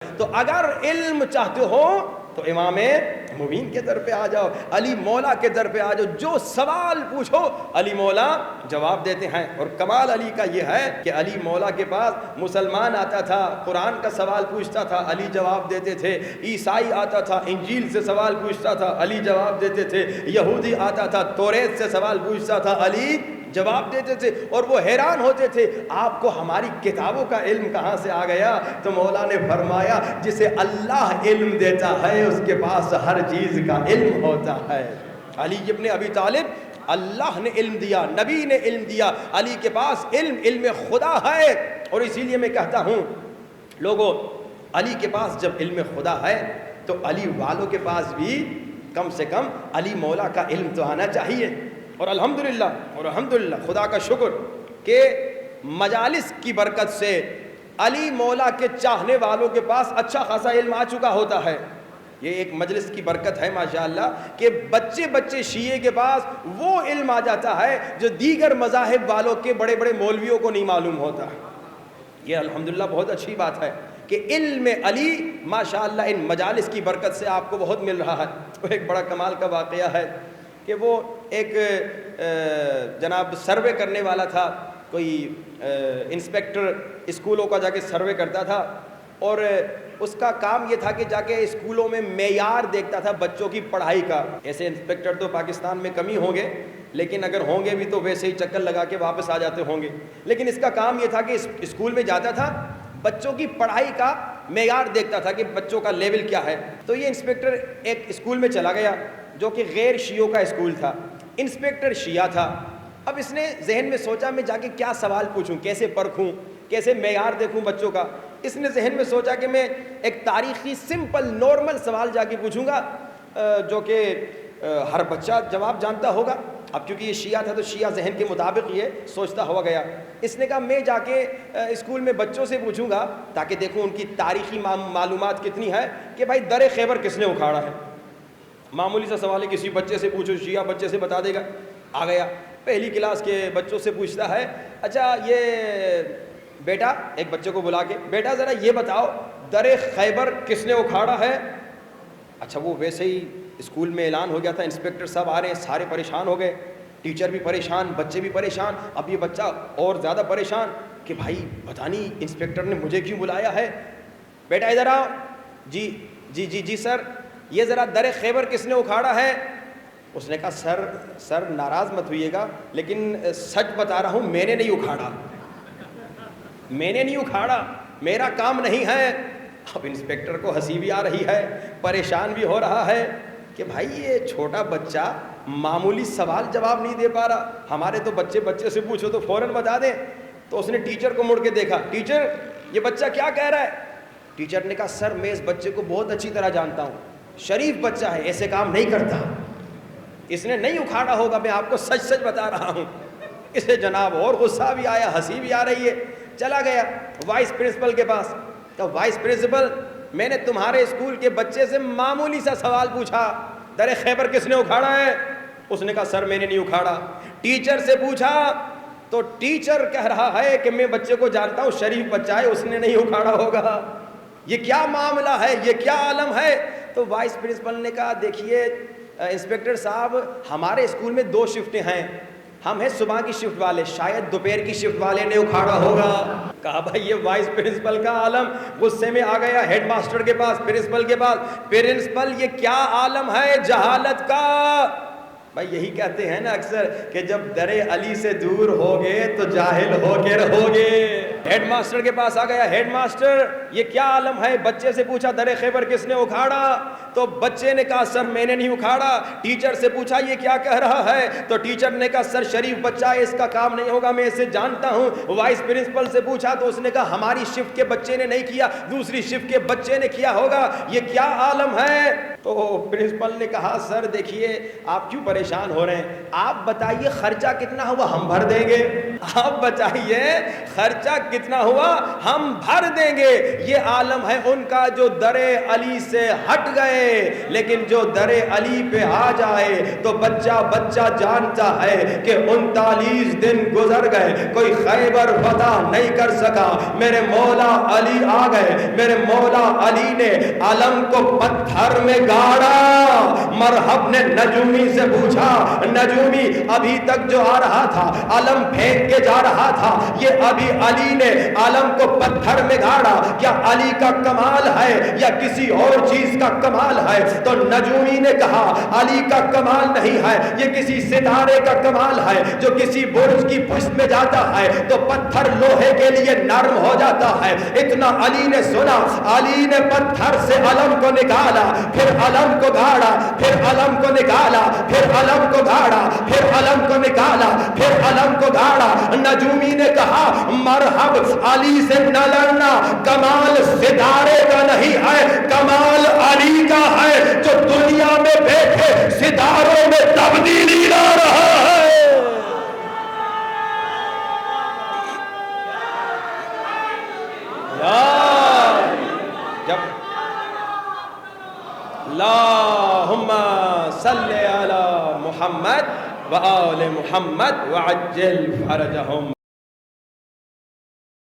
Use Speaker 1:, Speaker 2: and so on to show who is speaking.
Speaker 1: تو اگر علم چاہتے ہو تو امام مبین کے در پہ آ جاؤ، علی مولا کے در پہ آ جاؤ، جو سوال پوچھو علی مولا جواب دیتے ہیں۔ اور کمال علی کا یہ ہے کہ علی مولا کے پاس مسلمان آتا تھا قرآن کا سوال پوچھتا تھا، علی جواب دیتے تھے، عیسائی آتا تھا انجیل سے سوال پوچھتا تھا، علی جواب دیتے تھے، یہودی آتا تھا توریت سے سوال پوچھتا تھا، علی جواب دیتے تھے، اور وہ حیران ہوتے تھے آپ کو ہماری کتابوں کا علم کہاں سے آ گیا؟ تو مولا نے فرمایا جسے اللہ علم دیتا ہے اس کے پاس ہر چیز کا علم ہوتا ہے۔ علی ابن ابی طالب اللہ نے علم دیا، نبی نے علم دیا، علی کے پاس علم خدا ہے۔ اور اسی لیے میں کہتا ہوں لوگوں، علی کے پاس جب علم خدا ہے تو علی والوں کے پاس بھی کم سے کم علی مولا کا علم تو آنا چاہیے۔ اور الحمدللہ خدا کا شکر کہ مجالس کی برکت سے علی مولا کے چاہنے والوں کے پاس اچھا خاصا علم آ چکا ہوتا ہے۔ یہ ایک مجلس کی برکت ہے ماشاءاللہ کہ بچے شیعہ کے پاس وہ علم آ جاتا ہے جو دیگر مذاہب والوں کے بڑے بڑے مولویوں کو نہیں معلوم ہوتا۔ یہ الحمدللہ بہت اچھی بات ہے کہ علم علی ماشاءاللہ ان مجالس کی برکت سے آپ کو بہت مل رہا ہے۔ وہ ایک بڑا کمال کا واقعہ ہے کہ وہ ایک جناب سروے کرنے والا تھا، کوئی انسپیکٹر اسکولوں کا جا کے سروے کرتا تھا، اور اس کا کام یہ تھا کہ جا کے اسکولوں میں معیار دیکھتا تھا بچوں کی پڑھائی کا۔ ایسے انسپیکٹر تو پاکستان میں کم ہی ہوں گے، لیکن اگر ہوں گے بھی تو ویسے ہی چکر لگا کے واپس آ جاتے ہوں گے، لیکن اس کا کام یہ تھا کہ اسکول میں جاتا تھا، بچوں کی پڑھائی کا معیار دیکھتا تھا کہ بچوں کا لیول کیا ہے۔ تو یہ انسپیکٹر ایک اسکول میں چلا گیا جو کہ غیر شیعوں کا اسکول تھا، انسپیکٹر شیعہ تھا۔ اب اس نے ذہن میں سوچا میں جا کے کیا سوال پوچھوں، کیسے پرکھوں، کیسے معیار دیکھوں بچوں کا۔ اس نے ذہن میں سوچا کہ میں ایک تاریخی سمپل نارمل سوال جا کے پوچھوں گا جو کہ ہر بچہ جواب جانتا ہوگا۔ اب کیونکہ یہ شیعہ تھا تو شیعہ ذہن کے مطابق یہ سوچتا ہوا گیا۔ اس نے کہا میں جا کے اسکول میں بچوں سے پوچھوں گا تاکہ دیکھوں ان کی تاریخی معلومات کتنی ہے کہ بھائی در خیبر کس نے اکھاڑا ہے۔ معمولی سا سوال ہے، کسی بچے سے پوچھو، شیعہ بچے سے بتا دے گا۔ آ گیا پہلی کلاس کے بچوں سے پوچھتا ہے، اچھا یہ بیٹا، ایک بچے کو بلا کے، بیٹا ذرا یہ بتاؤ در خیبر کس نے اکھاڑا ہے؟ اچھا وہ ویسے ہی اسکول میں اعلان ہو گیا تھا، انسپیکٹر صاحب آ رہے ہیں، سارے پریشان ہو گئے، ٹیچر بھی پریشان، بچے بھی پریشان۔ اب یہ بچہ اور زیادہ پریشان کہ بھائی پتہ نہیں انسپیکٹر نے مجھے کیوں بلایا ہے۔ بیٹا ادھر آؤ۔ جی سر، یہ ذرا در خیبر کس نے اکھاڑا ہے؟ اس نے کہا سر ناراض مت ہوئیے گا لیکن سچ بتا رہا ہوں، میں نے نہیں اکھاڑا، میرا کام نہیں ہے۔ اب انسپیکٹر کو ہنسی بھی آ رہی ہے، پریشان بھی ہو رہا ہے کہ بھائی یہ چھوٹا بچہ معمولی سوال جواب نہیں دے پا رہا، ہمارے تو بچے سے پوچھو تو فوراً بتا دیں۔ تو اس نے ٹیچر کو مڑ کے دیکھا، ٹیچر یہ بچہ کیا کہہ رہا ہے؟ ٹیچر نے کہا سر میں اس بچے کو بہت اچھی طرح جانتا ہوں، شریف بچہ ہے، ایسے کام نہیں کرتا، اس نے نہیں اکھاڑا ہوگا، میں آپ کو سچ بتا رہا ہوں۔ اسے جناب اور غصہ بھی آیا، ہنسی بھی آ رہی ہے۔ چلا گیا وائس پرنسپل کے پاس، تو وائس پرنسپل میں نے تمہارے اسکول کے بچے سے معمولی سا سوال پوچھا، در خیبر کس نے اکھاڑا ہے؟ اس نے کہا سر میں نے نہیں اکھاڑا۔ ٹیچر سے پوچھا تو ٹیچر کہہ رہا ہے کہ میں بچے کو جانتا ہوں، شریف بچہ ہے، اس نے نہیں اکھاڑا ہوگا۔ یہ کیا معاملہ ہے، یہ کیا عالم ہے؟ تو وائس پرنسپل نے کہا دیکھیے انسپیکٹر صاحب، ہمارے اسکول میں 2 شفٹیں ہیں، ہم ہیں صبح کی شفٹ والے، شاید دوپہر کی شفٹ والے نے اکھاڑا ہوگا۔ کہا بھائی یہ وائس پرنسپل کا عالم، غصے میں آ گیا ہیڈ ماسٹر کے پاس، پرنسپل کے پاس، پرنسپل یہ کیا عالم ہے جہالت کا؟ بھائی یہی کہتے ہیں نا اکثر کہ جب در علی سے دور ہوگے تو جاہل ہو کے رہوگے۔ ہیڈ ماسٹر کے پاس آ گیا، ہیڈ ماسٹر یہ کیا عالم ہے؟ بچے سے پوچھا در خیبر کس نے اکھاڑا؟ تو بچے نے کہا سر میں نے نہیں اکھاڑا۔ ٹیچر سے پوچھا یہ کیا کہہ رہا ہے؟ تو ٹیچر نے کہا سر شریف بچہ ہے، اس کا کام نہیں ہوگا، میں اسے جانتا ہوں۔ وائس پرنسپل سے پوچھا تو اس نے کہا ہماری شفٹ کے بچے نے نہیں کیا، دوسری شفٹ کے بچے نے کیا ہوگا، یہ کیا عالم ہے؟ تو پرنسپل نے کہا سر دیکھیے آپ کیوں پریشان ہو رہے ہیں. آپ بتائیے خرچہ کتنا ہوا, ہم بھر دیں گے. آپ بتائیے خرچہ کتنا ہوا, ہم بھر دیں گے. یہ عالم ہے ان کا جو در علی سے ہٹ گئے, لیکن جو در علی پہ آ جائے تو بچہ بچہ جانتا ہے کہ 39 دن گزر گئے, کوئی خیبر فتح نہیں کر سکا. میرے مولا علی آ گئے. میرے مولا علی نے علم کو پتھر میں گاڑا. مرحب نے نجومی سے پوچھا, نجومی ابھی تک جو آ رہا تھا علم پھینک کے جا رہا تھا, یہ ابھی علی نے علم کو پتھر میں گاڑا, کیا علی کا کمال ہے یا کسی اور چیز کا کمال ہے؟ تو نجومی نے کہا علی کا کمال نہیں ہے, یہ کسی ستارے کا کمال ہے جو کسی برج کی پشت میں جاتا ہے تو پتھر لوہے کے لیے نرم ہو جاتا ہے. اتنا علی نے سنا, علی نے پتھر سے علم کو نکالا, پھر علم کو گاڑا, پھر علم کو نکالا, پھر علم کو گاڑا, پھر علم کو نکالا, پھر علم کو گاڑا. نجومی نے کہا مرحب, علی سے نہ لڑنا, کمال ستارے کا نہیں ہے, کمال علی کا ہے جو دنیا میں بیٹھے ستاروں میں تبدیلی لا رہا ہے. جب اللہم صلی علی محمد و آل محمد وعجل فرجہم.